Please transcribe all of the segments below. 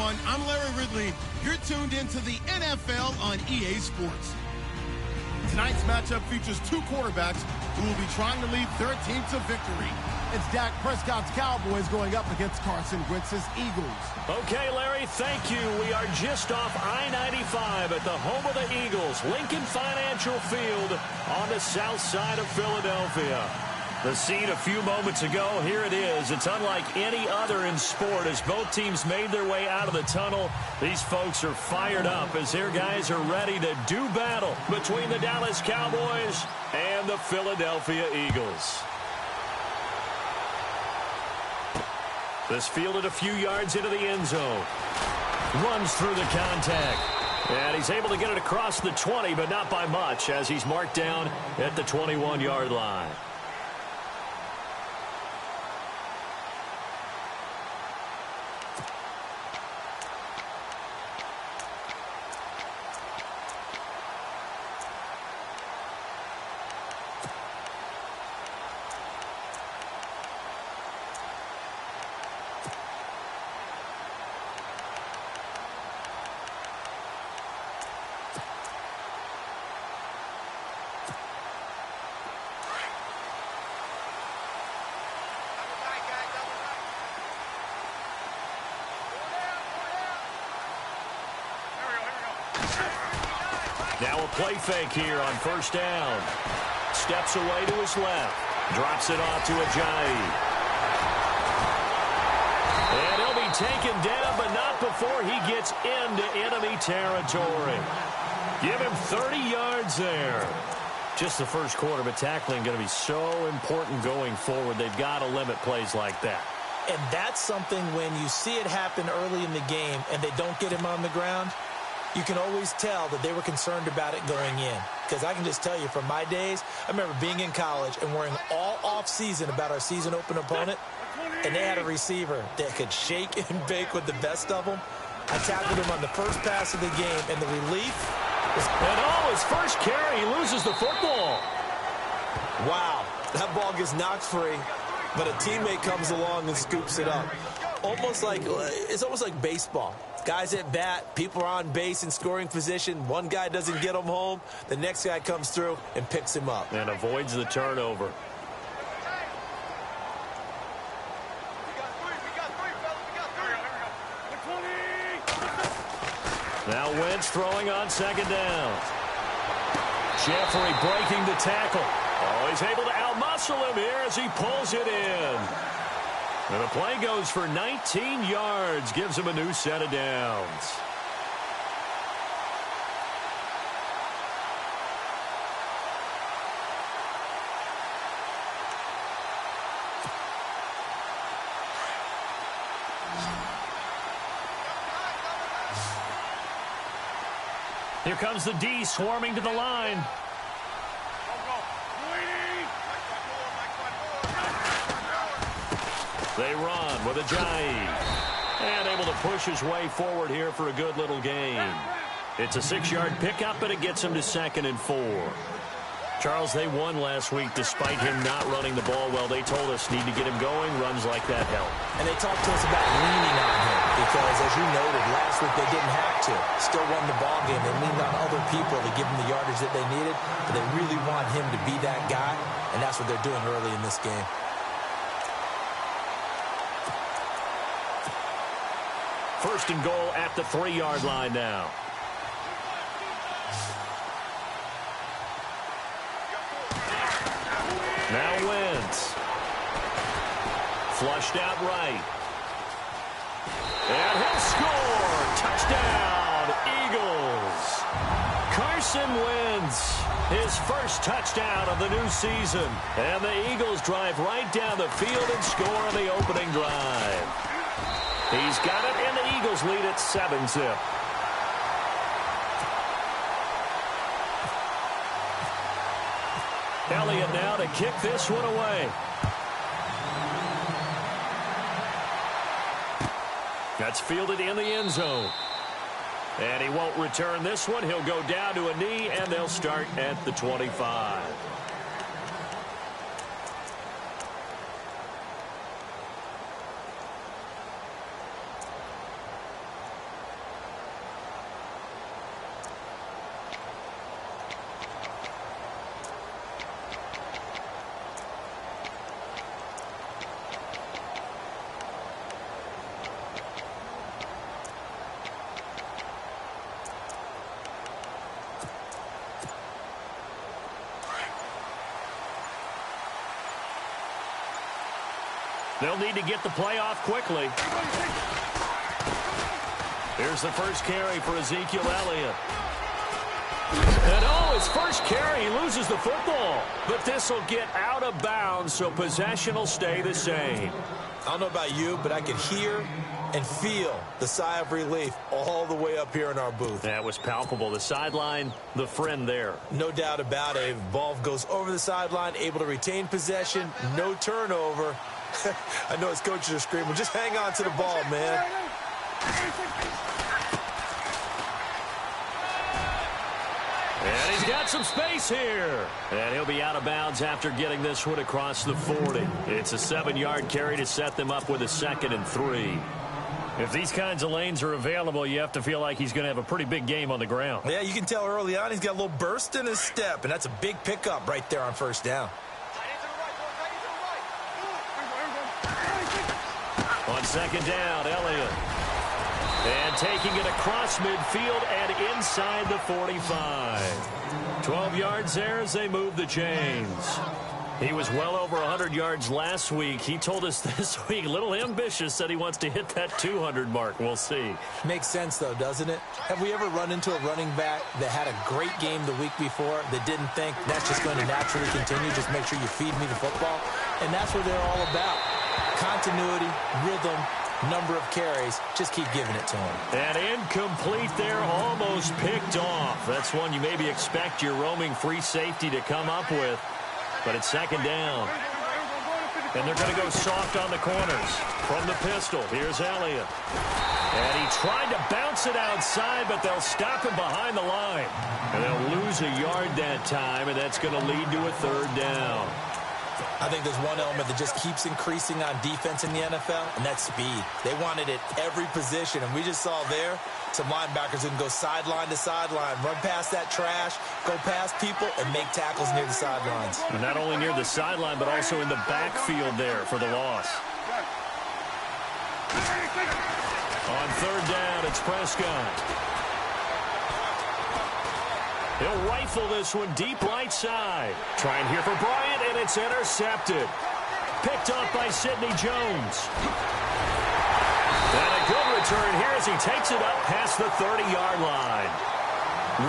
everyone. I'm Larry Ridley. You're tuned into the NFL on EA Sports. Tonight's matchup features two quarterbacks who will be trying to lead their team to victory. It's Dak Prescott's Cowboys going up against Carson Wentz's Eagles. Okay, Larry, thank you. We are just off I-95 at the home of the Eagles, Lincoln Financial Field on the south side of Philadelphia. The scene a few moments ago, here it is. It's unlike any other in sport as both teams made their way out of the tunnel. These folks are fired up as their guys are ready to do battle between the Dallas Cowboys and the Philadelphia Eagles. This fielded a few yards into the end zone. Runs through the contact. And he's able to get it across the 20, but not by much as he's marked down at the 21-yard line. Now a play fake here on first down. Steps away to his left. Drops it off to Ajayi. And he'll be taken down, but not before he gets into enemy territory. Give him 30 yards there. Just the first quarter, but tackling going to be so important going forward. They've got to limit plays like that. And that's something when you see it happen early in the game and they don't get him on the ground, you can always tell that they were concerned about it going in. Because I can just tell you from my days, I remember being in college and worrying all off-season about our season open opponent, and they had a receiver that could shake and bake with the best of them. I tackled him on the first pass of the game, and the relief was... And his first carry, he loses the football. Wow, that ball gets knocked free, but a teammate comes along and scoops it up. It's almost like baseball. Guys at bat, people are on base in scoring position. One guy doesn't get him home. The next guy comes through and picks him up. And avoids the turnover. Now Wentz throwing on second down. Jeffrey breaking the tackle. Oh, he's able to outmuscle him here as he pulls it in. And the play goes for 19 yards, gives him a new set of downs. Here comes the D swarming to the line. They run with Ajayi. And able to push his way forward here for a good little gain. It's a 6-yard pickup, but it gets him to 2nd and 4. Charles, they won last week despite him not running the ball well. They told us need to get him going. Runs like that help. And they talked to us about leaning on him because, as you noted, last week they didn't have to. Still won the ball game. They leaned on other people to give them the yardage that they needed, but they really want him to be that guy, and that's what they're doing early in this game. First and goal at the 3-yard line now. Now Wentz. Flushed out right. And he'll score. Touchdown, Eagles. Carson Wentz, his first touchdown of the new season. And the Eagles drive right down the field and score on the opening drive. He's got it, and the Eagles lead at 7-zip. Elliott now to kick this one away. That's fielded in the end zone. And he won't return this one. He'll go down to a knee, and they'll start at the 25. They'll need to get the play off quickly. Here's the first carry for Ezekiel Elliott. And his first carry, he loses the football. But this will get out of bounds, so possession will stay the same. I don't know about you, but I could hear and feel the sigh of relief all the way up here in our booth. That was palpable. The sideline, the friend there. No doubt about it. Ball goes over the sideline, able to retain possession, no turnover. I know his coaches are screaming, just hang on to the ball, man. And he's got some space here. And he'll be out of bounds after getting this one across the 40. It's a 7-yard carry to set them up with a 2nd and 3. If these kinds of lanes are available, you have to feel like he's going to have a pretty big game on the ground. Yeah, you can tell early on he's got a little burst in his step, and that's a big pickup right there on first down. On 2nd down, Elliott. And taking it across midfield and inside the 45. 12 yards there as they move the chains. He was well over 100 yards last week. He told us this week, a little ambitious, said he wants to hit that 200 mark. We'll see. Makes sense, though, doesn't it? Have we ever run into a running back that had a great game the week before that didn't think that's just going to naturally continue? Just make sure you feed me the football. And that's what they're all about. Continuity, rhythm, number of carries. Just keep giving it to him. And incomplete there, almost picked off. That's one you maybe expect your roaming free safety to come up with. But it's 2nd down. And they're going to go soft on the corners. From the pistol, here's Elliott. And he tried to bounce it outside, but they'll stop him behind the line. And they'll lose a yard that time, and that's going to lead to a 3rd down. I think there's one element that just keeps increasing on defense in the NFL, and that's speed. They want it at every position, and we just saw there some linebackers who can go sideline to sideline, run past that trash, go past people, and make tackles near the sidelines. And not only near the sideline, but also in the backfield there for the loss. On 3rd down, it's Prescott. He'll rifle this one deep right side. Trying here for Bryant, and it's intercepted. Picked off by Sidney Jones. And a good return here as he takes it up past the 30-yard line.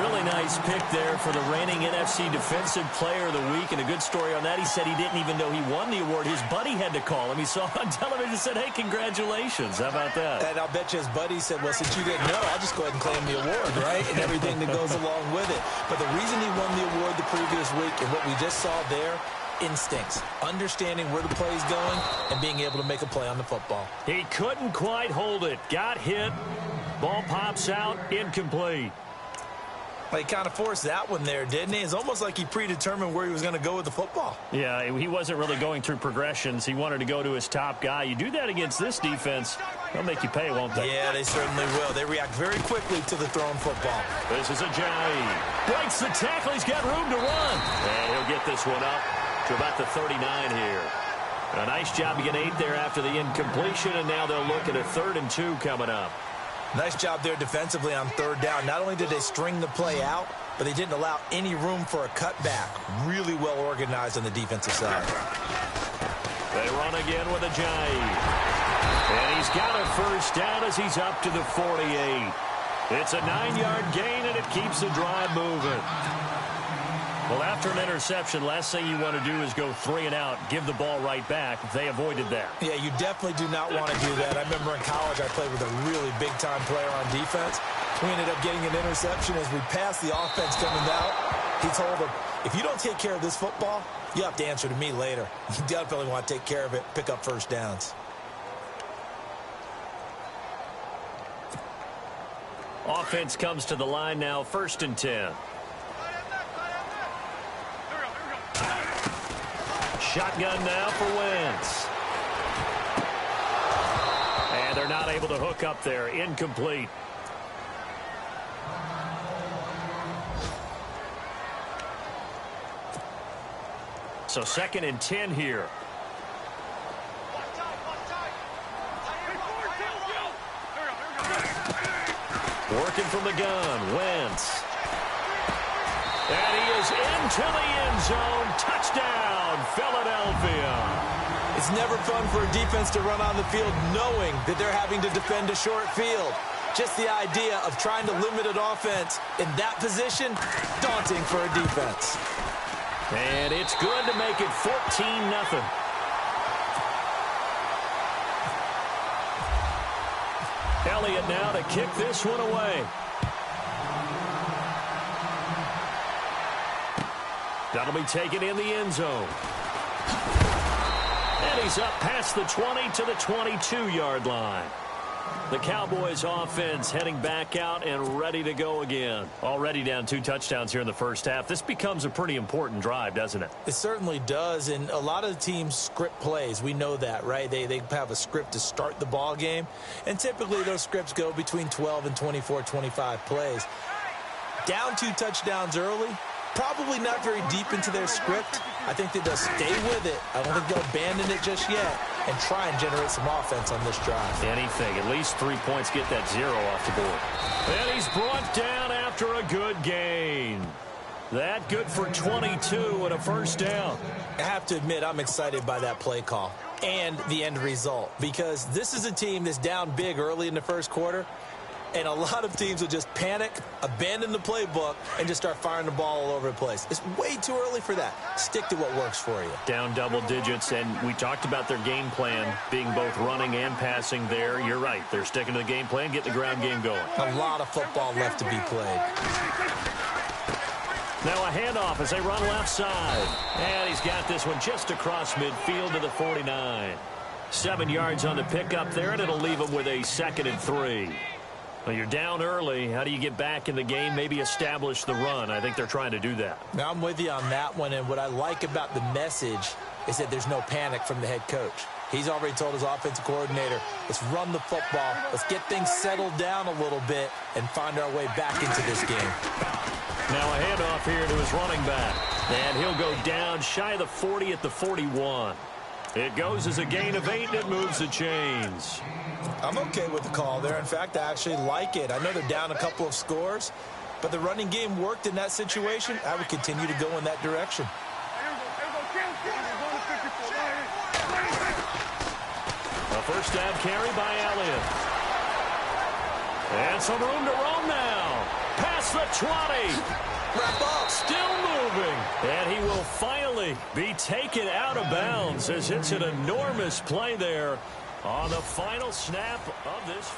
Really nice pick there for the reigning NFC Defensive Player of the Week. And a good story on that. He said he didn't even know he won the award. His buddy had to call him. He saw on television and said, hey, congratulations. How about that? And I'll bet you his buddy said, well, since you didn't know, I'll just go ahead and claim the award, right? And everything that goes along with it. But the reason he won the award the previous week and what we just saw there, instincts, understanding where the play is going and being able to make a play on the football. He couldn't quite hold it. Got hit. Ball pops out. Incomplete. He kind of forced that one there, didn't he? It's almost like he predetermined where he was going to go with the football. Yeah, he wasn't really going through progressions. He wanted to go to his top guy. You do that against this defense, they'll make you pay, won't they? Yeah, they certainly will. They react very quickly to the thrown football. This is Ajayi. Breaks the tackle. He's got room to run. And he'll get this one up to about the 39 here. A nice job to get 8 there after the incompletion, and now they'll look at a 3rd and 2 coming up. Nice job there defensively on 3rd down. Not only did they string the play out, but they didn't allow any room for a cutback. Really well organized on the defensive side. They run again with Ajayi. And he's got a 1st down as he's up to the 48. It's a 9-yard gain, and it keeps the drive moving. Well, after an interception, last thing you want to do is go 3 and out, give the ball right back. They avoided that. Yeah, you definitely do not want to do that. I remember in college I played with a really big-time player on defense. We ended up getting an interception as we passed the offense coming out. He told him, if you don't take care of this football, you have to answer to me later. You definitely want to take care of it, pick up 1st downs. Offense comes to the line now, 1st and 10. Shotgun now for Wentz. And they're not able to hook up there. Incomplete. So 2nd and 10 here. Working from the gun, Wentz. And he is into the end zone. Touchdown, Philadelphia. It's never fun for a defense to run on the field knowing that they're having to defend a short field. Just the idea of trying to limit an offense in that position, daunting for a defense. And it's good to make it 14-0. Elliott now to kick this one away. That'll be taken in the end zone. And he's up past the 20 to the 22-yard line. The Cowboys offense heading back out and ready to go again. Already down 2 touchdowns here in the first half. This becomes a pretty important drive, doesn't it? It certainly does, and a lot of the teams script plays. We know that, right? They have a script to start the ball game, and typically those scripts go between 12 and 24, 25 plays. Down 2 touchdowns early, probably not very deep into their script. I think that they'll stay with it. I don't think they'll abandon it just yet and try and generate some offense on this drive. Anything. At least 3 points, get that 0 off the board. And he's brought down after a good gain. That good for 22 and a first down. I have to admit, I'm excited by that play call and the end result, because this is a team that's down big early in the first quarter, and a lot of teams will just panic, abandon the playbook, and just start firing the ball all over the place. It's way too early for that. Stick to what works for you. Down double digits, and we talked about their game plan being both running and passing there. You're right. They're sticking to the game plan, getting the ground game going. A lot of football left to be played. Now a handoff as they run left side. And he's got this one just across midfield to the 49. 7 yards on the pickup there, and it'll leave him with a 2nd and 3. Well, you're down early. How do you get back in the game, maybe establish the run? I think they're trying to do that. Now, I'm with you on that one, and what I like about the message is that there's no panic from the head coach. He's already told his offensive coordinator, let's run the football, let's get things settled down a little bit and find our way back into this game. Now a handoff here to his running back, and he'll go down shy of the 40 at the 41. It goes as a gain of 8, and it moves the chains. I'm okay with the call there. In fact, I actually like it. I know they're down a couple of scores, but the running game worked in that situation. I would continue to go in that direction. A first down carry by Elliott. And some room to roam now. Past the 20. Wrap up. Still moving. And he will finally be taken out of bounds as it's an enormous play there on the final snap of this.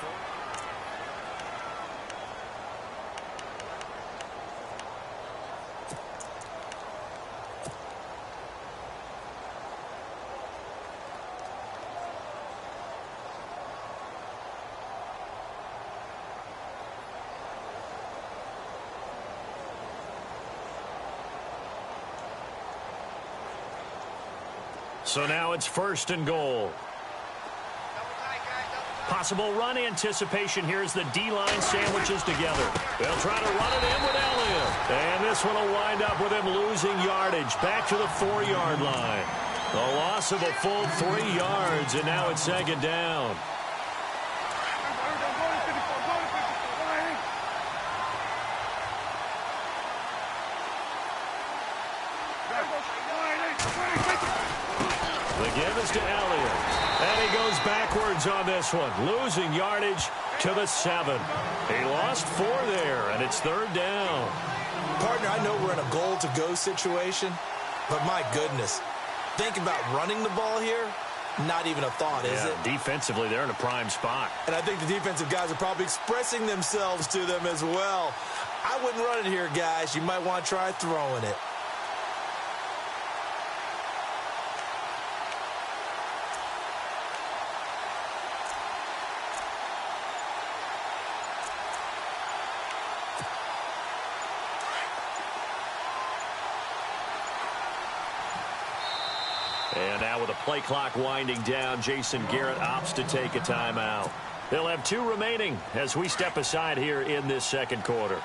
So now it's 1st and goal. Possible run anticipation here as the D-line sandwiches together. They'll try to run it in with Elliott. And this one will wind up with him losing yardage back to the 4-yard line. The loss of a full 3 yards, and now it's 2nd down. The give is to Elliott. And he goes backwards on this one, losing yardage to the 7. He lost 4 there, and it's 3rd down. Partner, I know we're in a goal-to-go situation, but my goodness, think about running the ball here. Not even a thought, is it? Defensively, they're in a prime spot. And I think the defensive guys are probably expressing themselves to them as well. I wouldn't run it here, guys. You might want to try throwing it. And now with the play clock winding down, Jason Garrett opts to take a timeout. They'll have 2 remaining as we step aside here in this 2nd quarter.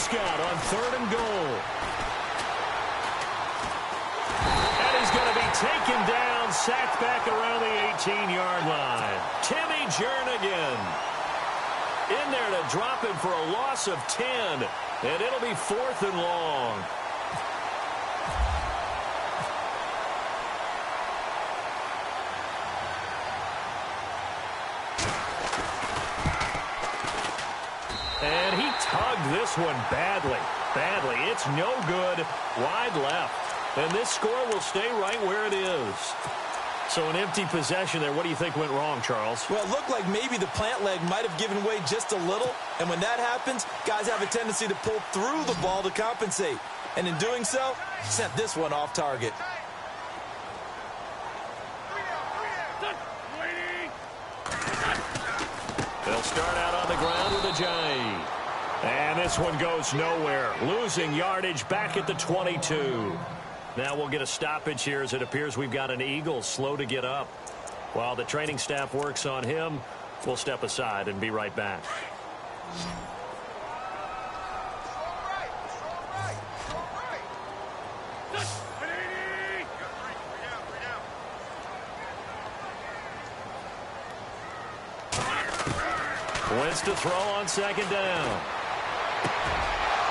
Prescott on 3rd and goal. And he's going to be taken down, sacked back around the 18-yard line. Timmy Jernigan in there to drop him for a loss of 10. And it'll be 4th and long. And he tugged this one badly. It's no good. Wide left. And this score will stay right where it is. So an empty possession there. What do you think went wrong, Charles? Well, it looked like maybe the plant leg might have given way just a little. And when that happens, guys have a tendency to pull through the ball to compensate. And in doing so, sent this one off target. They'll start out on the ground with Ajayi. And this one goes nowhere. Losing yardage back at the 22. Now we'll get a stoppage here as it appears we've got an Eagle slow to get up. While the training staff works on him, we'll step aside and be right back. Wentz to throw on 2nd down.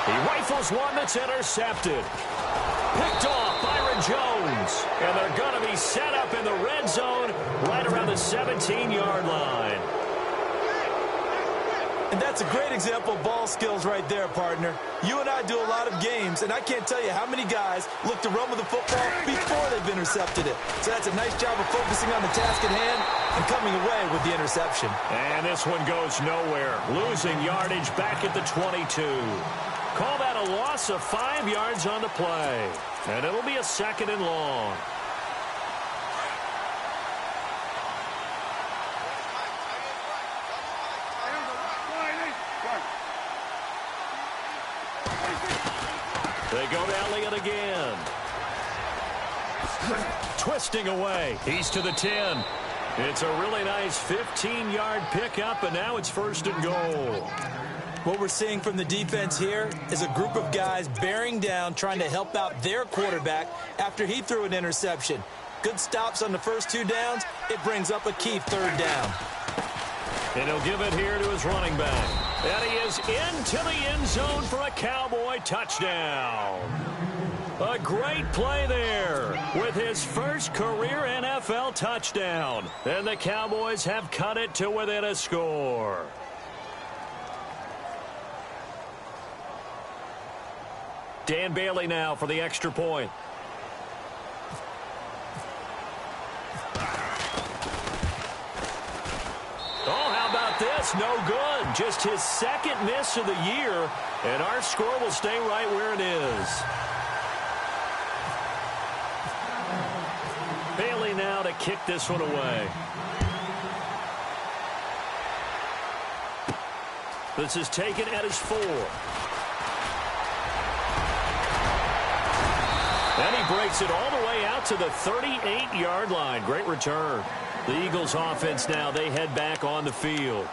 He rifles one that's intercepted. Picked off Byron Jones. And they're going to be set up in the red zone right around the 17-yard line. And that's a great example of ball skills right there, partner. You and I do a lot of games, and I can't tell you how many guys look to run with the football before they've intercepted it. So that's a nice job of focusing on the task at hand and coming away with the interception. And this one goes nowhere. Losing yardage back at the 22. Call that a loss of 5 yards on the play. And it'll be a 2nd and long. They go to Elliott again. Twisting away. He's to the 10. It's a really nice 15-yard pickup, and now it's 1st and goal. What we're seeing from the defense here is a group of guys bearing down, trying to help out their quarterback after he threw an interception. Good stops on the first 2 downs. It brings up a key 3rd down. And he'll give it here to his running back. And he is into the end zone for a Cowboy touchdown. A great play there with his first career NFL touchdown. And the Cowboys have cut it to within a score. Dan Bailey now for the extra point. Oh, how about this? No good. Just his 2nd miss of the year. And our score will stay right where it is. Bailey now to kick this one away. This is taken at his 4. And he breaks it all the way out to the 38-yard line. Great return. The Eagles offense now, they head back on the field.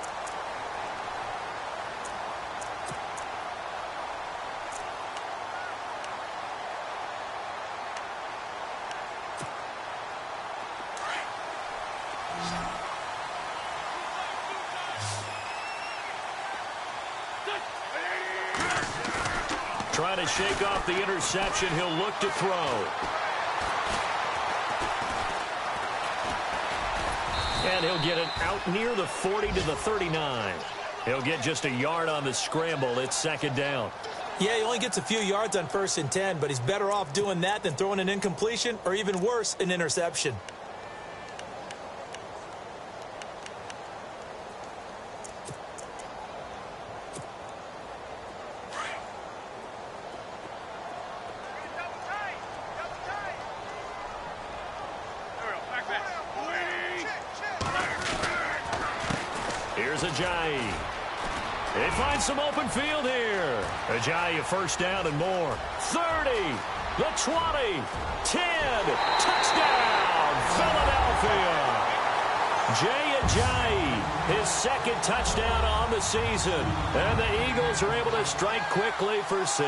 Trying to shake off the interception. He'll look to throw. And he'll get it out near the 40 to the 39. He'll get just a yard on the scramble. It's 2nd down. Yeah, he only gets a few yards on 1st and 10, but he's better off doing that than throwing an incompletion or even worse, an interception. Here's Ajayi. They find some open field here. Ajayi a 1st down and more. 30, the 20, 10, touchdown, Philadelphia. Jay Ajayi, his second touchdown on the season. And the Eagles are able to strike quickly for 6.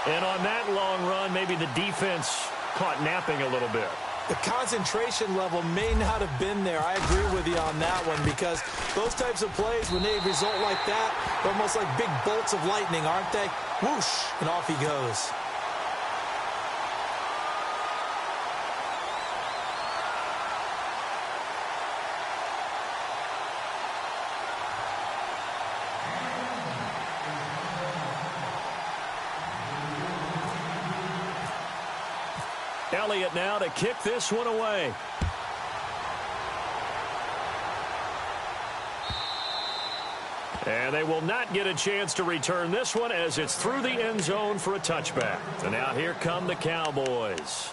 And on that long run, maybe the defense caught napping a little bit. The concentration level may not have been there. I agree with you on that one, because those types of plays, when they result like that, they're almost like big bolts of lightning, aren't they? Whoosh, and off he goes. Elliott now to kick this one away. And they will not get a chance to return this one as it's through the end zone for a touchback. And now here come the Cowboys.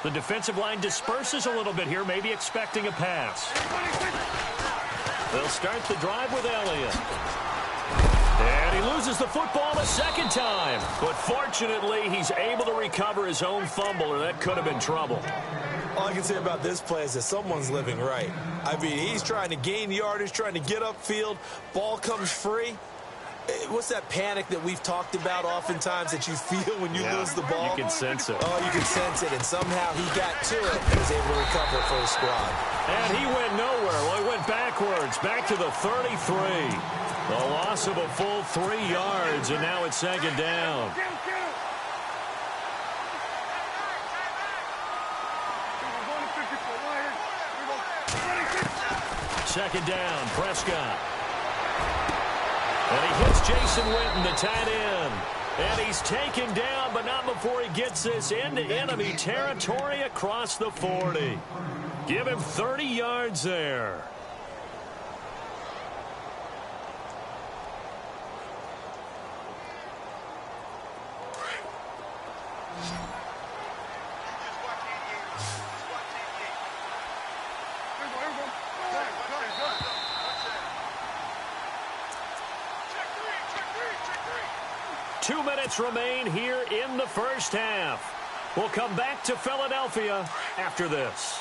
The defensive line disperses a little bit here, maybe expecting a pass. They'll start the drive with Elliott. And he loses the football a second time. But fortunately, he's able to recover his own fumble, or that could have been trouble. All I can say about this play is that someone's living right. I mean, he's trying to gain yardage, trying to get upfield. Ball comes free. What's that panic that we've talked about oftentimes that you feel when you lose the ball? You can sense it. Oh, you can sense it. And somehow he got to it and was able to recover it for his squad. And he went nowhere. Well, he went backwards, back to the 33. The loss of a full 3 yards, and now it's second down. Second down, Prescott. And he hits Jason Witten, the tight end. And he's taken down, but not before he gets this into enemy territory across the 40. Give him 30 yards there. Two minutes remain here in the first half. We'll come back to Philadelphia after this.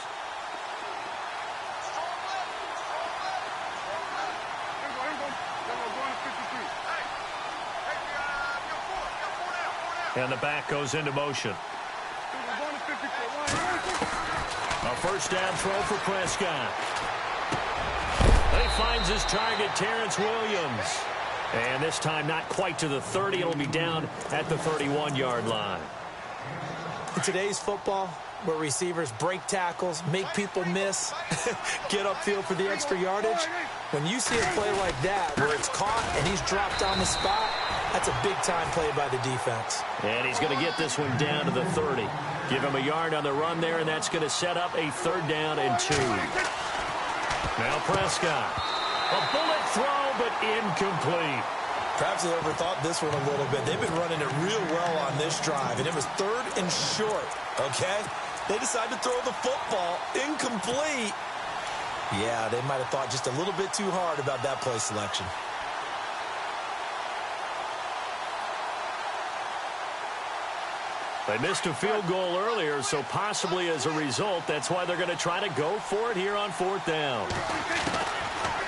And the back goes into motion. A first down throw for Prescott. He finds his target, Terrence Williams. And this time not quite to the 30. It'll be down at the 31-yard line. In today's football, where receivers break tackles, make people miss, get upfield for the extra yardage, when you see a play like that where it's caught and he's dropped on the spot, that's a big-time play by the defense. And he's going to get this one down to the 30. Give him a yard on the run there, and that's going to set up a 3rd down and 2. Now Prescott. A bullet throw, but incomplete. Perhaps they overthought this one a little bit. They've been running it real well on this drive, and it was 3rd and short, okay? They decided to throw the football incomplete. Yeah, they might have thought just a little bit too hard about that play selection. They missed a field goal earlier, so possibly as a result, that's why they're going to try to go for it here on 4th down.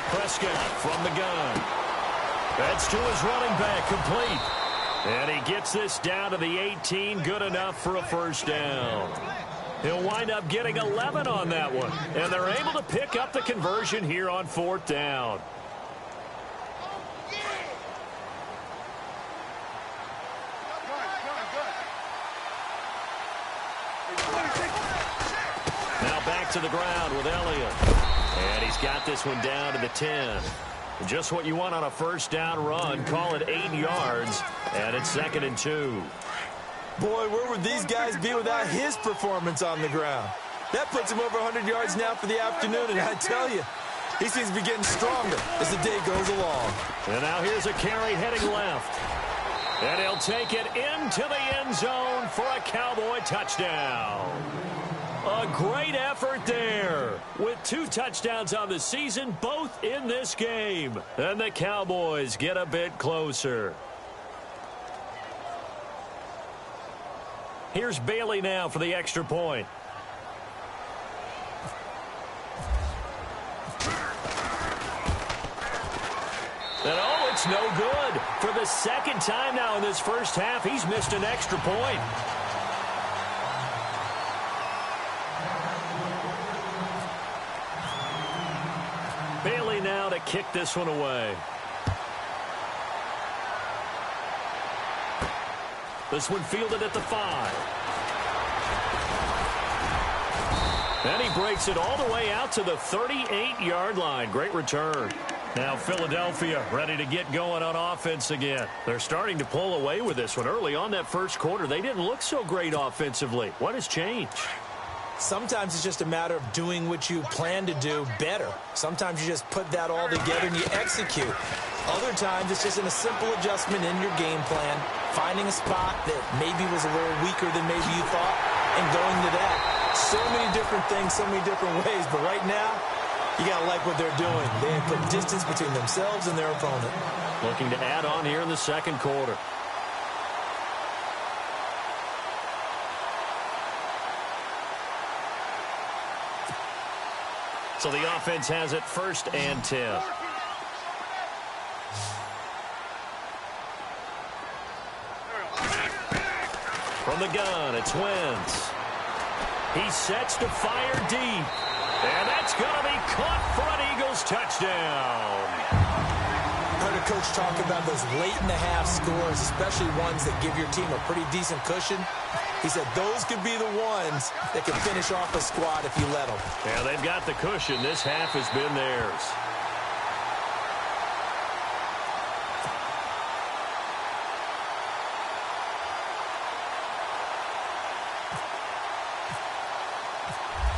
Prescott from the gun. That's to his running back, complete. And he gets this down to the 18, good enough for a first down. He'll wind up getting 11 on that one. And they're able to pick up the conversion here on 4th down. Now back to the ground with Elliott. And he's got this one down to the 10. Just what you want on a first down run. Call it 8 yards. And it's 2nd and 2. Boy, where would these guys be without his performance on the ground? That puts him over 100 yards now for the afternoon. And I tell you, he seems to be getting stronger as the day goes along. And now here's a carry heading left. And he'll take it into the end zone for a Cowboy touchdown. A great effort there. With 2 touchdowns on the season, both in this game. And the Cowboys get a bit closer. Here's Bailey now for the extra point. And oh, it's no good. For the second time now in this first half, he's missed an extra point. Bailey now to kick this one away. This one fielded at the 5. And he breaks it all the way out to the 38-yard line. Great return. Now Philadelphia ready to get going on offense again. They're starting to pull away with this one. Early on that first quarter, they didn't look so great offensively. What has changed? Sometimes it's just a matter of doing what you plan to do better. Sometimes you just put that all together and you execute. Other times it's just in a simple adjustment in your game plan, finding a spot that maybe was a little weaker than maybe you thought, and going to that. So many different things, so many different ways, but right now, you got to like what they're doing. They have put distance between themselves and their opponent. Looking to add on here in the second quarter. So the offense has it 1st and 10. From the gun, it's Wentz. He sets to fire deep. And that's going to be caught for an Eagles touchdown. I heard a coach talk about those late-in-the-half scores, especially ones that give your team a pretty decent cushion. He said those could be the ones that can finish off a squad if you let them. Yeah, they've got the cushion. This half has been theirs.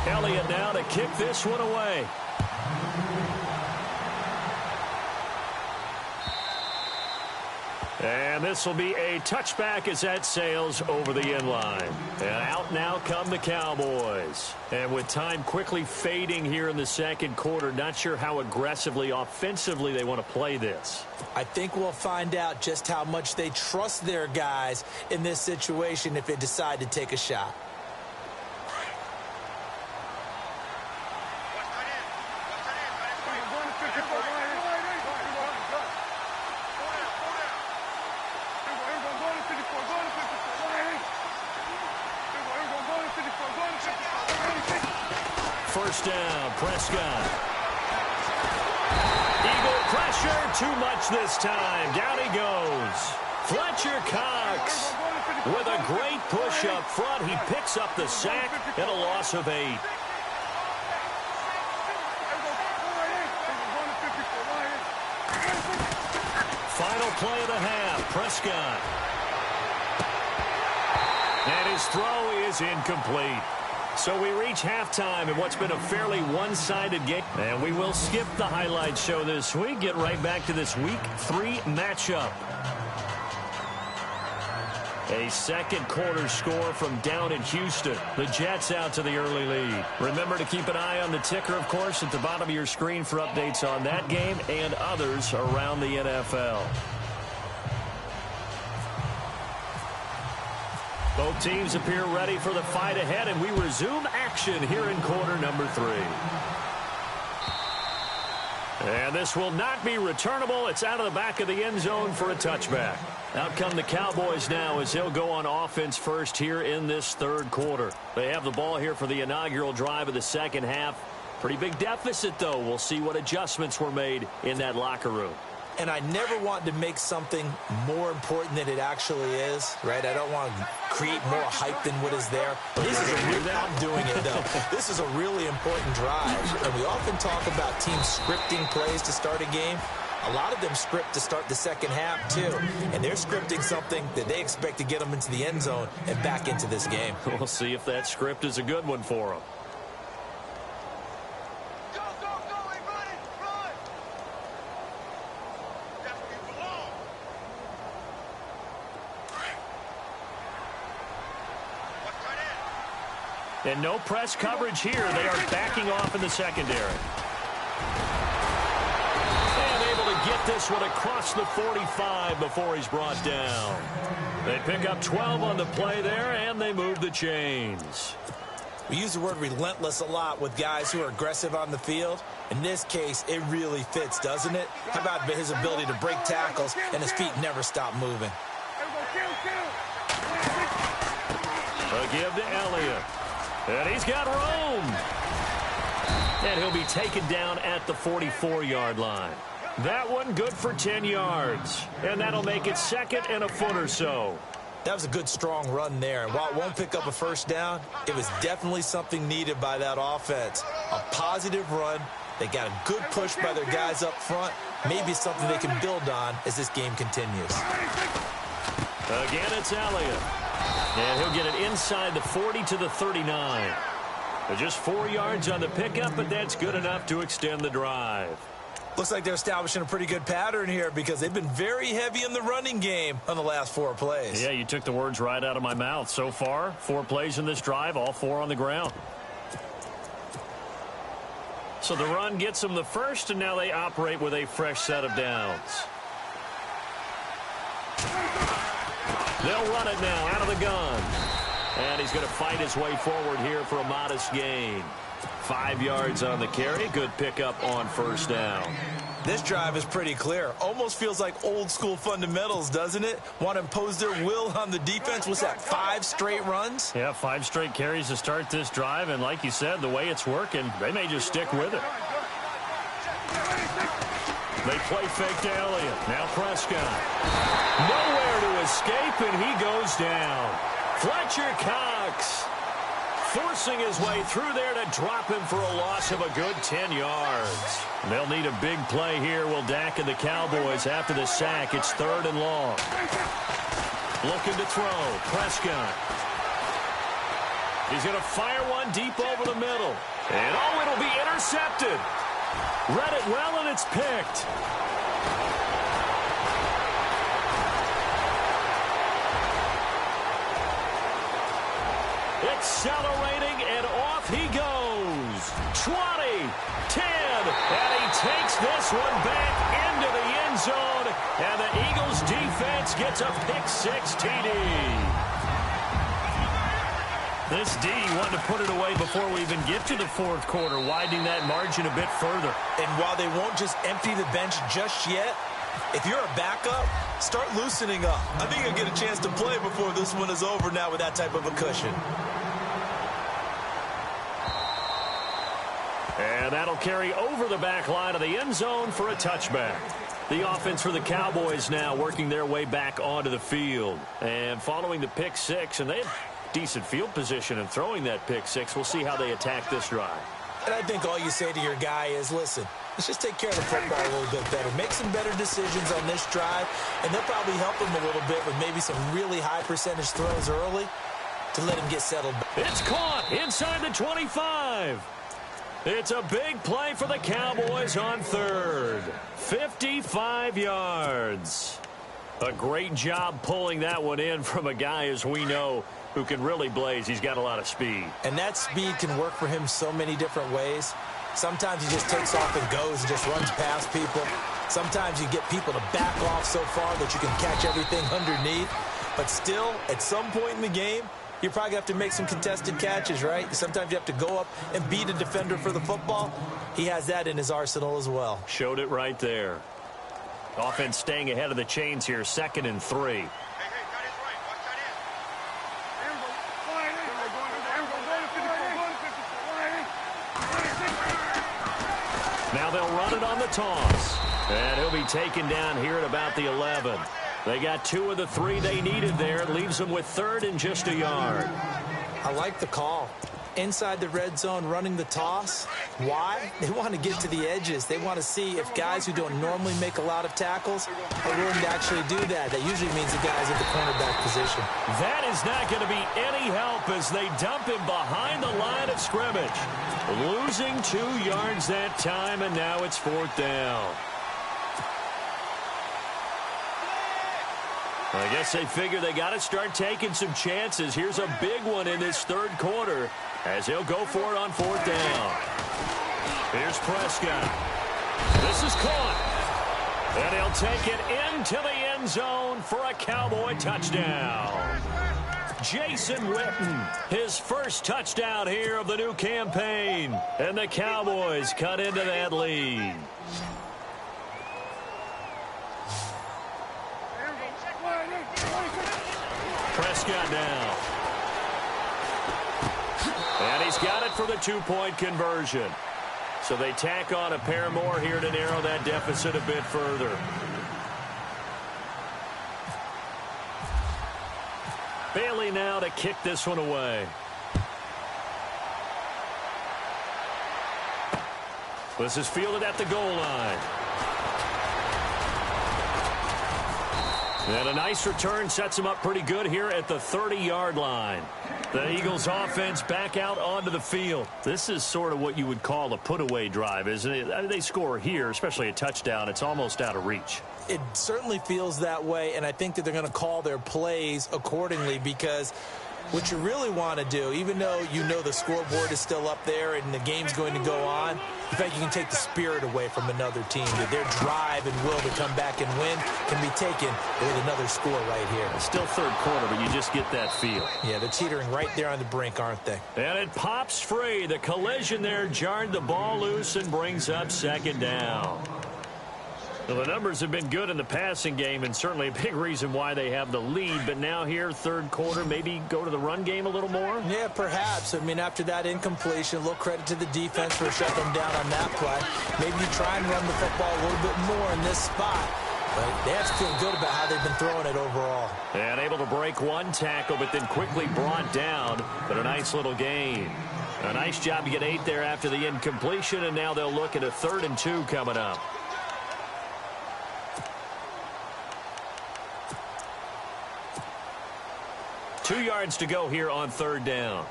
Elliott now to kick this one away. And this will be a touchback as that sails over the end line. And out now come the Cowboys. And with time quickly fading here in the second quarter, not sure how aggressively, offensively they want to play this. I think we'll find out just how much they trust their guys in this situation if they decide to take a shot. First down, Prescott. Eagle pressure, too much this time. Down he goes. Fletcher Cox with a great push up front. He picks up the sack and a loss of 8. Final play of the half, Prescott. And his throw is incomplete. So we reach halftime in what's been a fairly one-sided game. And we will skip the highlight show this week. Get right back to this Week 3 matchup. A second quarter score from down in Houston. The Jets out to the early lead. Remember to keep an eye on the ticker, of course, at the bottom of your screen for updates on that game and others around the NFL. Both teams appear ready for the fight ahead, and we resume action here in quarter number 3. And this will not be returnable. It's out of the back of the end zone for a touchback. Out come the Cowboys now as they'll go on offense first here in this third quarter. They have the ball here for the inaugural drive of the second half. Pretty big deficit, though. We'll see what adjustments were made in that locker room. And I never want to make something more important than it actually is, right? I don't want to create more hype than what is there. This is I'm doing it, though. This is a really important drive. And we often talk about teams scripting plays to start a game. A lot of them script to start the second half, too. And they're scripting something that they expect to get them into the end zone and back into this game. We'll see if that script is a good one for them. And no press coverage here. They are backing off in the secondary. And able to get this one across the 45 before he's brought down. They pick up 12 on the play there, and they move the chains. We use the word relentless a lot with guys who are aggressive on the field. In this case, it really fits, doesn't it? How about his ability to break tackles and his feet never stop moving? A give to Elliott. And he's got room. And he'll be taken down at the 44-yard line. That one good for 10 yards. And that'll make it second and a foot or so. That was a good, strong run there. And while it won't pick up a first down, it was definitely something needed by that offense. A positive run. They got a good push by their guys up front. Maybe something they can build on as this game continues. Again, it's Elliott. And he'll get it inside the 40 to the 39. Just 4 yards on the pickup, but that's good enough to extend the drive. Looks like they're establishing a pretty good pattern here because they've been very heavy in the running game on the last 4 plays. Yeah, you took the words right out of my mouth. So far, 4 plays in this drive, all 4 on the ground. So the run gets them the first, and now they operate with a fresh set of downs. They'll run it now out of the gun. And he's going to fight his way forward here for a modest gain. 5 yards on the carry. Good pickup on first down. This drive is pretty clear. Almost feels like old school fundamentals, doesn't it? Want to impose their will on the defense. What's that, 5 straight runs? Yeah, 5 straight carries to start this drive. And like you said, the way it's working, they may just stick with it. They play fake to Elliott. Now Prescott. Nowhere to escape, and he goes down. Fletcher Cox forcing his way through there to drop him for a loss of a good 10 yards. They'll need a big play here, will Dak and the Cowboys after the sack. It's 3rd and long. Looking to throw. Prescott. He's going to fire one deep over the middle. And oh, it'll be intercepted. Read it well, and it's picked. Accelerating, and off he goes. 20, 10, and he takes this one back into the end zone, and the Eagles defense gets a pick-6 TD. This D wanted to put it away before we even get to the 4th quarter, widening that margin a bit further. And while they won't just empty the bench just yet, if you're a backup, start loosening up. I think you'll get a chance to play before this one is over now with that type of a cushion. And that'll carry over the back line of the end zone for a touchback. The offense for the Cowboys now working their way back onto the field. And following the pick-6, and they have decent field position and throwing that pick-6. We'll see how they attack this drive. And I think all you say to your guy is, listen, let's just take care of the football a little bit better. Make some better decisions on this drive, and they'll probably help him a little bit with maybe some really high percentage throws early to let him get settled. It's caught inside the 25. It's a big play for the Cowboys on 3rd. 55 yards. A great job pulling that one in from a guy, as we know, who can really blaze. He's got a lot of speed. And that speed can work for him so many different ways. Sometimes he just takes off and goes and just runs past people. Sometimes you get people to back off so far that you can catch everything underneath. But still, at some point in the game, you're probably going to have to make some contested catches, right? Sometimes you have to go up and beat a defender for the football. He has that in his arsenal as well. Showed it right there. Offense staying ahead of the chains here, 2nd and 3. Now they'll run it on the toss. And he'll be taken down here at about the 11. They got 2 of the 3 they needed there. It leaves them with 3rd and just a yard. I like the call. Inside the red zone, running the toss. Why? They want to get to the edges. They want to see if guys who don't normally make a lot of tackles are willing to actually do that. That usually means the guys at the cornerback position. That is not going to be any help as they dump him behind the line of scrimmage. Losing 2 yards that time, and now it's 4th down. I guess they figure they got to start taking some chances. Here's a big one in this third quarter as he'll go for it on fourth down. Here's Prescott. This is caught. And he'll take it into the end zone for a Cowboy touchdown. Jason Witten, his first touchdown here of the new campaign. And the Cowboys cut into that lead. Prescott now. And he's got it for the two-point conversion. So they tack on a pair more here to narrow that deficit a bit further. Bailey now to kick this one away. This is fielded at the goal line. And a nice return sets him up pretty good here at the 30-yard line. The Eagles offense back out onto the field. This is sort of what you would call a put-away drive, isn't it? I mean, they score here, especially a touchdown. It's almost out of reach. It certainly feels that way, and I think that they're going to call their plays accordingly because what you really want to do, even though you know the scoreboard is still up there and the game's going to go on, in fact, you can take the spirit away from another team. That their drive and will to come back and win can be taken with another score right here. It's still third quarter, but you just get that feel. Yeah, they're teetering right there on the brink, aren't they? And it pops free. The collision there jarred the ball loose and brings up second down. Well, the numbers have been good in the passing game and certainly a big reason why they have the lead. But now here, third quarter, maybe go to the run game a little more? Yeah, perhaps. I mean, after that incompletion, a little credit to the defense for shutting them down on that play. Maybe you try and run the football a little bit more in this spot. But they have to feel good about how they've been throwing it overall. And able to break one tackle, but then quickly brought down. But a nice little gain. A nice job to get 8 there after the incompletion, and now they'll look at a 3rd and 2 coming up. Two yards to go here on 3rd down.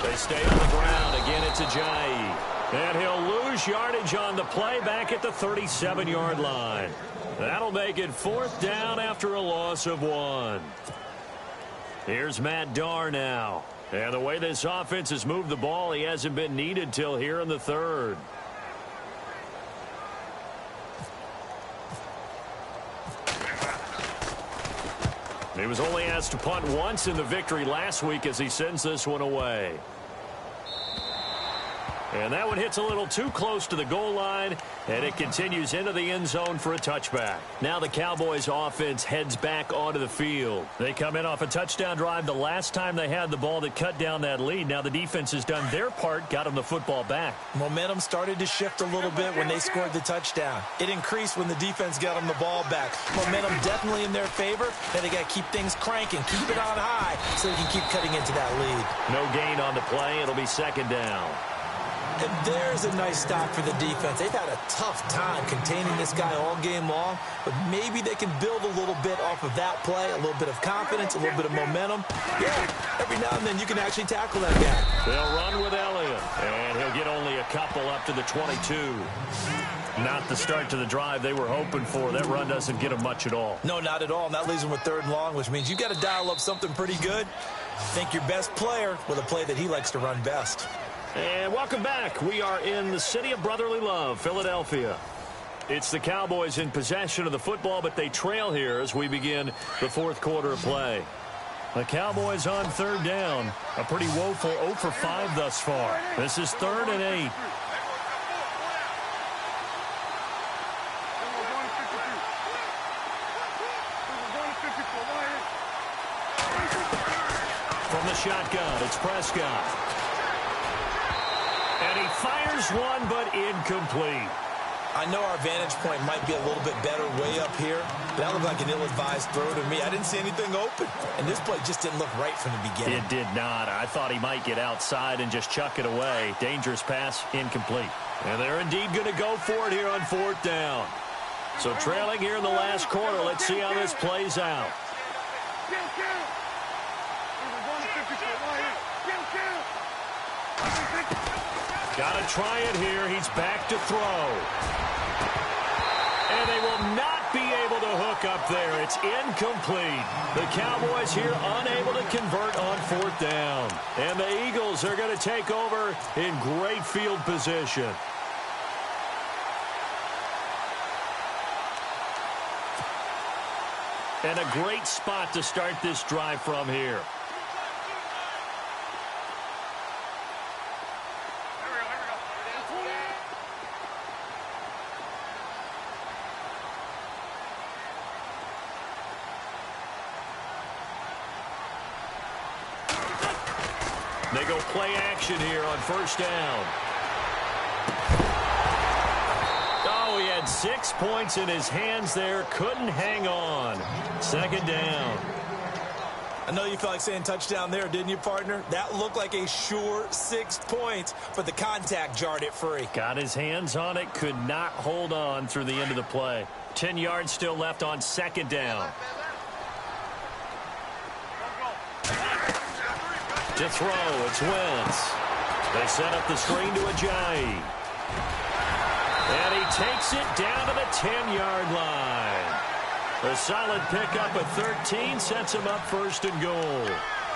They stay on the ground. Again, it's Ajayi. And he'll lose yardage on the play back at the 37-yard line. That'll make it 4th down after a loss of 1. Here's Matt Darr now. And the way this offense has moved the ball, he hasn't been needed till here in the 3rd. He was only asked to punt once in the victory last week as he sends this one away. And that one hits a little too close to the goal line, and it continues into the end zone for a touchback. Now the Cowboys offense heads back onto the field. They come in off a touchdown drive the last time they had the ball that cut down that lead. Now the defense has done their part, got them the football back. Momentum started to shift a little bit when they scored the touchdown. It increased when the defense got them the ball back. Momentum definitely in their favor. Now they got to keep things cranking, keep it on high so they can keep cutting into that lead. No gain on the play. It'll be 2nd down. And there's a nice stop for the defense. They've had a tough time containing this guy all game long, but maybe they can build a little bit off of that play, a little bit of confidence, a little bit of momentum. Yeah, every now and then you can actually tackle that guy. They'll run with Elliott, and he'll get only a couple up to the 22. Not the start to the drive they were hoping for. That run doesn't get them much at all. No, not at all. And that leaves them with 3rd and long, which means you've got to dial up something pretty good. Think your best player with a play that he likes to run best. And welcome back. We are in the city of brotherly love, Philadelphia. It's the Cowboys in possession of the football, but they trail here as we begin the 4th quarter of play. The Cowboys on 3rd down. A pretty woeful 0 for 5 thus far. This is 3rd and 8. From the shotgun, it's Prescott. And he fires one, but incomplete. I know our vantage point might be a little bit better way up here, but that looked like an ill-advised throw to me. I didn't see anything open, and this play just didn't look right from the beginning. It did not. I thought he might get outside and just chuck it away. Dangerous pass, incomplete. And they're indeed going to go for it here on 4th down. So trailing here in the last quarter, let's see how this plays out. Got to try it here. He's back to throw. And they will not be able to hook up there. It's incomplete. The Cowboys here unable to convert on 4th down. And the Eagles are going to take over in great field position. And a great spot to start this drive from here. They go play action here on 1st down. Oh, he had 6 points in his hands there. Couldn't hang on. 2nd down. I know you felt like saying touchdown there, didn't you, partner? That looked like a sure 6 points, but the contact jarred it free. Got his hands on it. Could not hold on through the end of the play. 10 yards still left on 2nd down. To throw, it's Wentz. They set up the screen to Ajayi. And he takes it down to the 10-yard line. A solid pickup at 13 sets him up 1st and goal.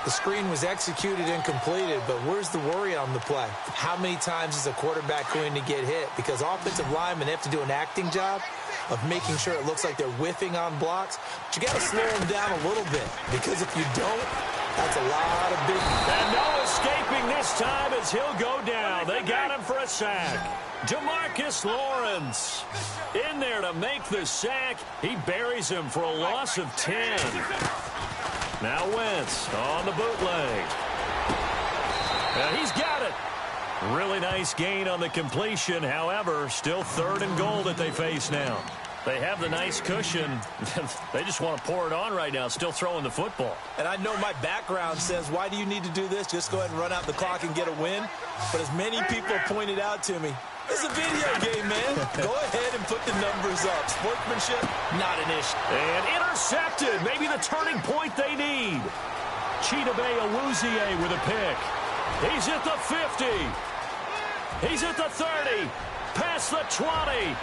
The screen was executed and completed, but where's the worry on the play? How many times is a quarterback going to get hit? Because offensive linemen have to do an acting job of making sure it looks like they're whiffing on blocks. But you got to slow them down a little bit, because if you don't, that's a lot of big... And no escaping this time as he'll go down. They got him for a sack. Demarcus Lawrence in there to make the sack. He buries him for a loss of 10. Now Wentz on the bootleg. And he's got it. Really nice gain on the completion. However, still 3rd and goal that they face now. They have the nice cushion. They just want to pour it on right now, still throwing the football. And I know my background says, why do you need to do this? Just go ahead and run out the clock and get a win. But as many people pointed out to me, it's a video game, man. Go ahead and put the numbers up. Sportsmanship, not an issue. And intercepted. Maybe the turning point they need. Chidobe Awuzie with a pick. He's at the 50. He's at the 30. Past the 20.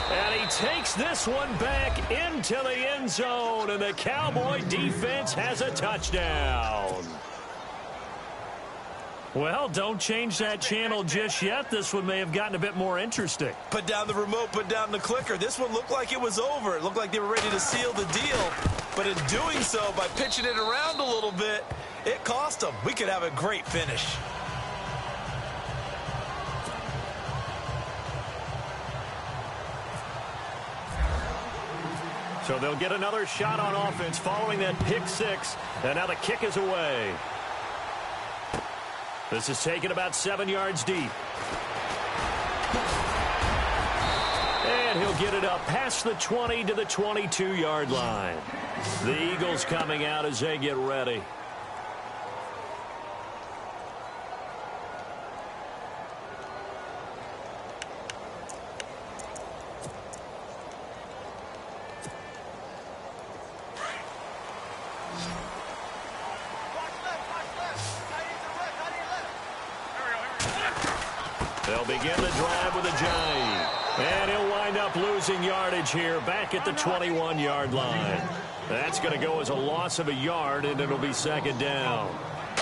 And he takes this one back into the end zone. And the Cowboy defense has a touchdown. Well, don't change that channel just yet. This one may have gotten a bit more interesting. Put down the remote, put down the clicker. This one looked like it was over. It looked like they were ready to seal the deal. But in doing so, by pitching it around a little bit, it cost them. We could have a great finish. So they'll get another shot on offense following that pick 6. And now the kick is away. This is taken about 7 yards deep. And he'll get it up past the 20 to the 22-yard line. The Eagles coming out as they get ready. They'll begin the drive with Ajayi. And he'll wind up losing yardage here back at the 21-yard line. That's going to go as a loss of a yard, and it'll be 2nd down.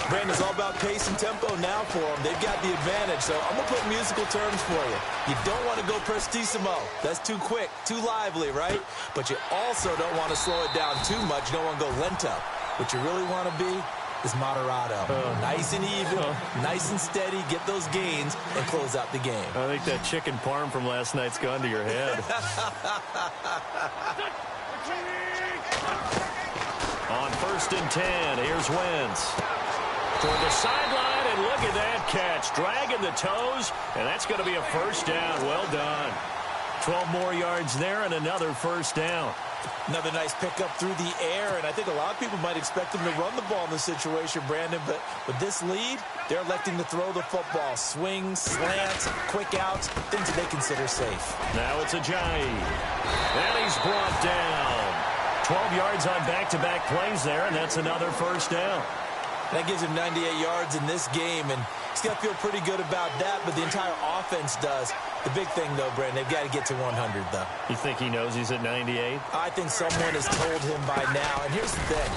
Brandon, it's all about pace and tempo now for them. They've got the advantage, so I'm going to put musical terms for you. You don't want to go prestissimo. That's too quick, too lively, right? But you also don't want to slow it down too much. You don't want to go lento. What you really want to be is moderado. Nice and even, nice and steady, get those gains, and close out the game. I think that chicken parm from last night's gone to your head. On 1st and 10, here's Wentz. Toward the sideline, and look at that catch. Dragging the toes, and that's going to be a 1st down. Well done. 12 more yards there and another 1st down. Another nice pickup through the air, and I think a lot of people might expect them to run the ball in this situation, Brandon, but with this lead, they're electing to throw the football. Swings, slants, quick outs, things that they consider safe. Now it's Ajayi, and he's brought down. 12 yards on back-to-back plays there, and that's another 1st down. That gives him 98 yards in this game, and He's got to feel pretty good about that, but the entire offense does. The big thing, though, Brandon, they've got to get to 100, though. You think he knows he's at 98? I think someone has told him by now. And here's the thing.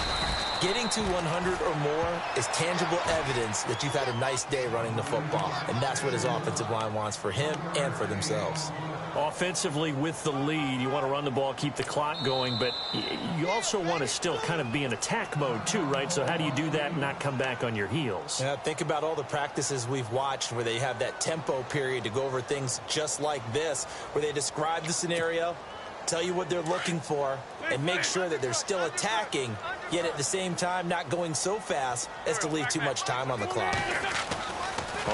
Getting to 100 or more is tangible evidence that you've had a nice day running the football. And that's what his offensive line wants for him and for themselves. Offensively, with the lead, you want to run the ball, keep the clock going, but you also want to still kind of be in attack mode too, right? So how do you do that and not come back on your heels? Yeah, think about all the practices we've watched where they have that tempo period to go over things just like this, where they describe the scenario, tell you what they're looking for, and make sure that they're still attacking, yet at the same time not going so fast as to leave too much time on the clock.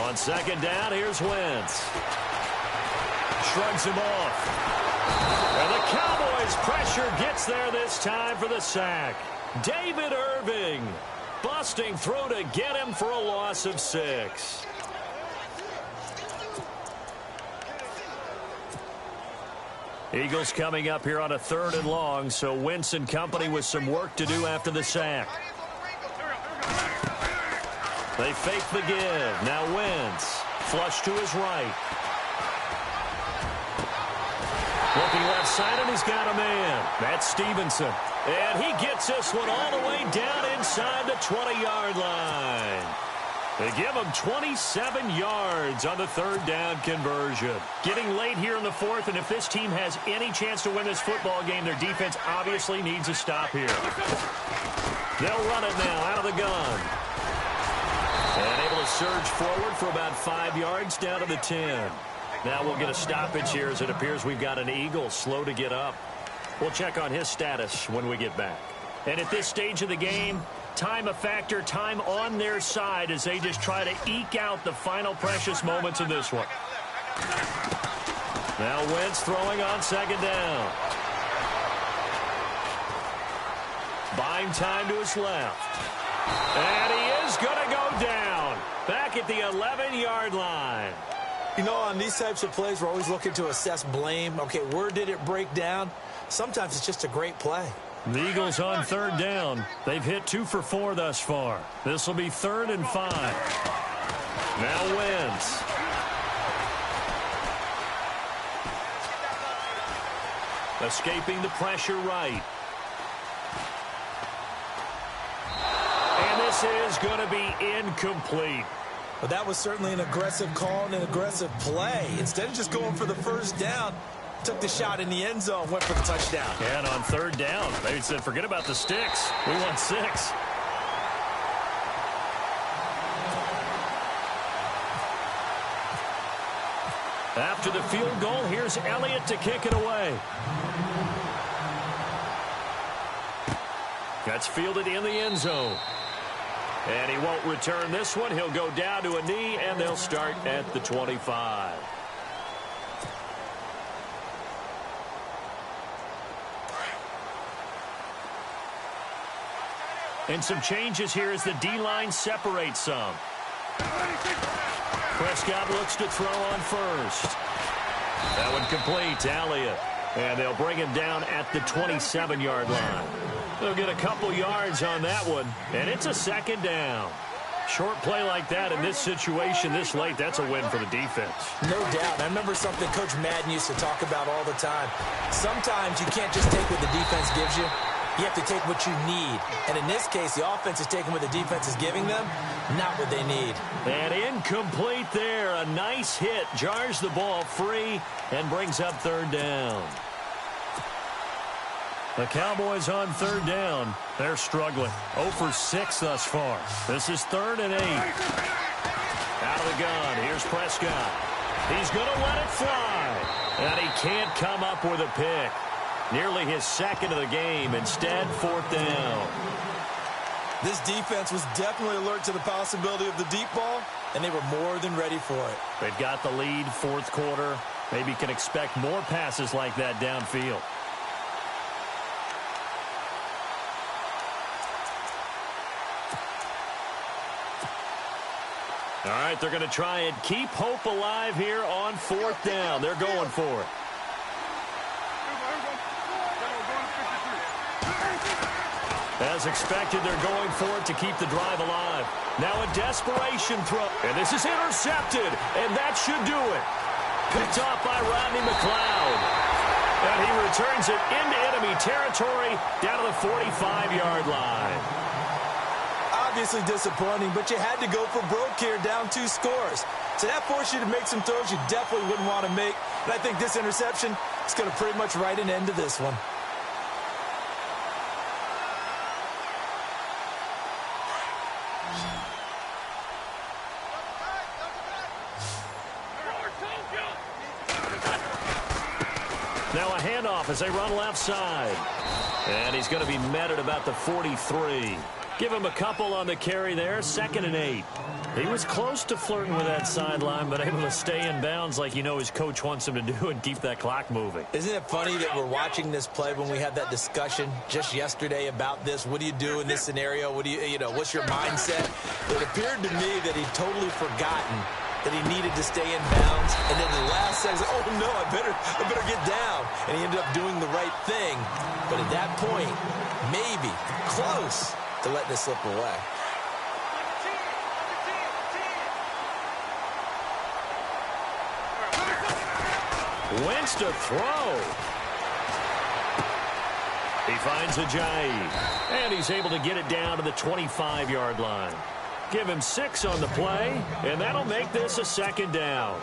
On second down, here's Wentz. Shrugs him off. And the Cowboys pressure gets there this time for the sack. David Irving busting through to get him for a loss of 6. Eagles coming up here on a 3rd and long, so Wentz and company with some work to do after the sack. They fake the give. Now Wentz. Flush to his right. Looking left side, and he's got a man. That's Stevenson. And he gets this one all the way down inside the 20-yard line. They give him 27 yards on the 3rd down conversion. Getting late here in the 4th, and if this team has any chance to win this football game, their defense obviously needs a stop here. They'll run it now out of the gun. And able to surge forward for about 5 yards down to the 10. Now we'll get a stoppage here as it appears we've got an Eagle slow to get up. We'll check on his status when we get back. And at this stage of the game, time a factor, time on their side as they just try to eke out the final precious moments of this one. Now Wentz throwing on second down. Buying time to his left. And he is going to go down. Back at the 11-yard line. You know, on these types of plays, we're always looking to assess blame. Okay, where did it break down? Sometimes it's just a great play. The Eagles on 3rd down. They've hit 2 for 4 thus far. This will be 3rd and 5. Now Wentz. Escaping the pressure right. And this is going to be incomplete. But that was certainly an aggressive call and an aggressive play. Instead of just going for the 1st down, took the shot in the end zone, went for the touchdown. Yeah, and on 3rd down, they said, forget about the sticks. We want 6. After the field goal, here's Elliott to kick it away. That's fielded in the end zone. And he won't return this one. He'll go down to a knee, and they'll start at the 25. And some changes here as the D-line separates some. Prescott looks to throw on first. That one complete to Elliott. And they'll bring him down at the 27-yard line. They'll get a couple yards on that one, and it's a 2nd down. Short play like that in this situation this late, that's a win for the defense. No doubt. I remember something Coach Madden used to talk about all the time. Sometimes you can't just take what the defense gives you. You have to take what you need. And in this case, the offense is taking what the defense is giving them, not what they need. And incomplete there. A nice hit. Jars the ball free and brings up 3rd down. The Cowboys on 3rd down. They're struggling. 0 for 6 thus far. This is 3rd and 8. Out of the gun. Here's Prescott. He's going to let it fly. And he can't come up with a pick. Nearly his 2nd of the game. Instead, 4th down. This defense was definitely alert to the possibility of the deep ball, and they were more than ready for it. They've got the lead, 4th quarter. Maybe can expect more passes like that downfield. All right, they're going to try and keep hope alive here on 4th down. They're going for it. As As expected, they're going for it to keep the drive alive. Now a desperation throw. And this is intercepted. And that should do it. Picked off by Rodney McLeod. And he returns it into enemy territory down to the 45-yard line. Obviously disappointing, but you had to go for broke here, down 2 scores. So that forced you to make some throws you definitely wouldn't want to make. But I think this interception is going to pretty much write an end to this one. Now a handoff as they run left side. And he's going to be met at about the 43. Give him a couple on the carry there, 2nd and 8. He was close to flirting with that sideline, but able to stay in bounds like you know his coach wants him to do and keep that clock moving. Isn't it funny that we're watching this play when we had that discussion just yesterday about this? What do you do in this scenario? What do you know, what's your mindset? It appeared to me that he'd totally forgotten that he needed to stay in bounds, and then the last second, oh no, I better get down. And he ended up doing the right thing. But at that point, maybe close to letting this slip away. Wentz to throw. He finds Ajayi, and he's able to get it down to the 25-yard line. Give him 6 on the play, and that'll make this a 2nd down.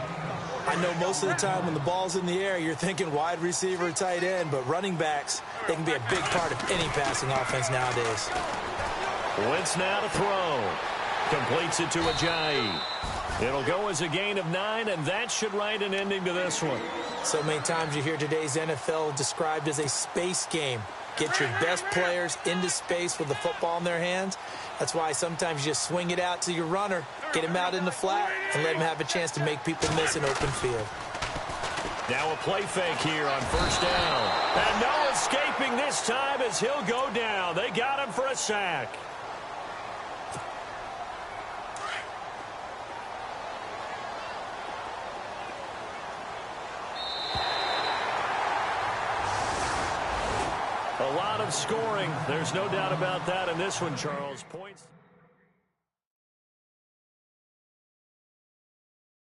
I know most of the time when the ball's in the air, you're thinking wide receiver, tight end, but running backs, they can be a big part of any passing offense nowadays. Wentz now to throw. Completes it to Ajayi. It'll go as a gain of 9, and that should write an ending to this one. So many times you hear today's NFL described as a space game. Get your best players into space with the football in their hands. That's why sometimes you just swing it out to your runner, get him out in the flat, and let him have a chance to make people miss an open field. Now a play fake here on 1st down. And no escaping this time as he'll go down. They got him for a sack. A lot of scoring. There's no doubt about that in this one, Charles. Points.